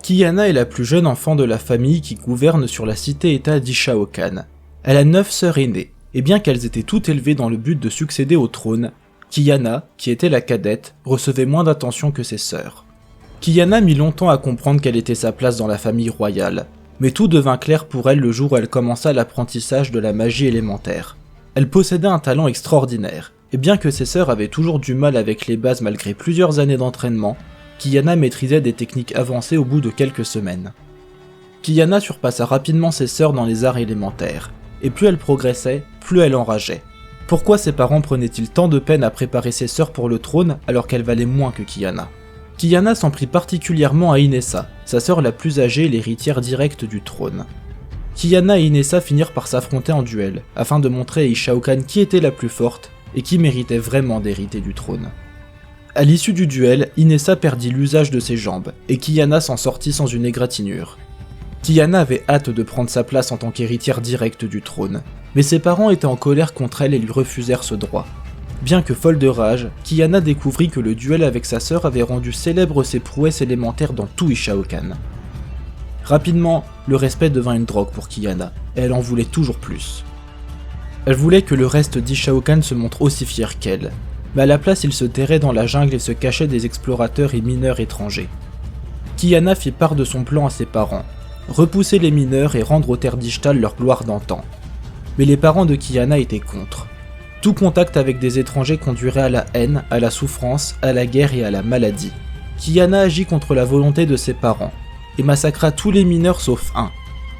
Kiyana est la plus jeune enfant de la famille qui gouverne sur la cité-état d'Ishaokan. Elle a 9 sœurs aînées, et bien qu'elles étaient toutes élevées dans le but de succéder au trône, Kiyana, qui était la cadette, recevait moins d'attention que ses sœurs. Kiyana mit longtemps à comprendre quelle était sa place dans la famille royale, mais tout devint clair pour elle le jour où elle commença l'apprentissage de la magie élémentaire. Elle possédait un talent extraordinaire, et bien que ses sœurs avaient toujours du mal avec les bases malgré plusieurs années d'entraînement, Kiyana maîtrisait des techniques avancées au bout de quelques semaines. Kiyana surpassa rapidement ses sœurs dans les arts élémentaires, et plus elle progressait, plus elle enrageait. Pourquoi ses parents prenaient-ils tant de peine à préparer ses sœurs pour le trône alors qu'elles valaient moins que Kiyana? Kiyana s'en prit particulièrement à Inessa, sa sœur la plus âgée et l'héritière directe du trône. Kiyana et Inessa finirent par s'affronter en duel, afin de montrer à Ishaokan qui était la plus forte et qui méritait vraiment d'hériter du trône. À l'issue du duel, Inessa perdit l'usage de ses jambes, et Kiyana s'en sortit sans une égratignure. Kiyana avait hâte de prendre sa place en tant qu'héritière directe du trône, mais ses parents étaient en colère contre elle et lui refusèrent ce droit. Bien que folle de rage, Kiyana découvrit que le duel avec sa sœur avait rendu célèbres ses prouesses élémentaires dans tout Ishaokan. Rapidement, le respect devint une drogue pour Kiyana, et elle en voulait toujours plus. Elle voulait que le reste d'Ishaokan se montre aussi fier qu'elle, mais à la place il se terrait dans la jungle et se cachait des explorateurs et mineurs étrangers. Kiyana fit part de son plan à ses parents, repousser les mineurs et rendre aux terres d'Ishtal leur gloire d'antan. Mais les parents de Kiyana étaient contre. Tout contact avec des étrangers conduirait à la haine, à la souffrance, à la guerre et à la maladie. Kiyana agit contre la volonté de ses parents, et massacra tous les mineurs sauf un,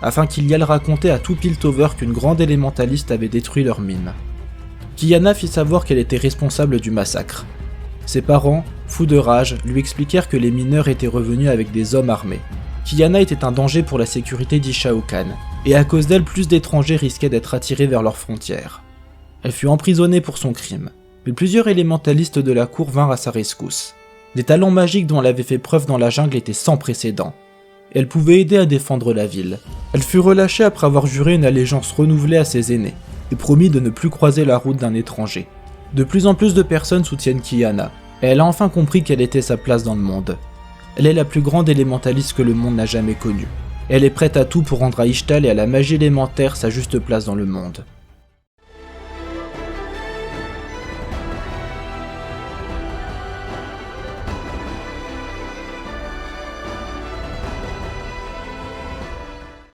afin qu'il y aille raconter à tout Piltover qu'une grande élémentaliste avait détruit leur mine. Kiyana fit savoir qu'elle était responsable du massacre. Ses parents, fous de rage, lui expliquèrent que les mineurs étaient revenus avec des hommes armés. Kiyana était un danger pour la sécurité d'Ishaokan, et à cause d'elle plus d'étrangers risquaient d'être attirés vers leurs frontières. Elle fut emprisonnée pour son crime, mais plusieurs élémentalistes de la cour vinrent à sa rescousse. Les talents magiques dont elle avait fait preuve dans la jungle étaient sans précédent, et elle pouvait aider à défendre la ville. Elle fut relâchée après avoir juré une allégeance renouvelée à ses aînés, et promis de ne plus croiser la route d'un étranger. De plus en plus de personnes soutiennent Kiyana, et elle a enfin compris quelle était sa place dans le monde. Elle est la plus grande élémentaliste que le monde n'a jamais connue. Elle est prête à tout pour rendre à Ishtal et à la magie élémentaire sa juste place dans le monde.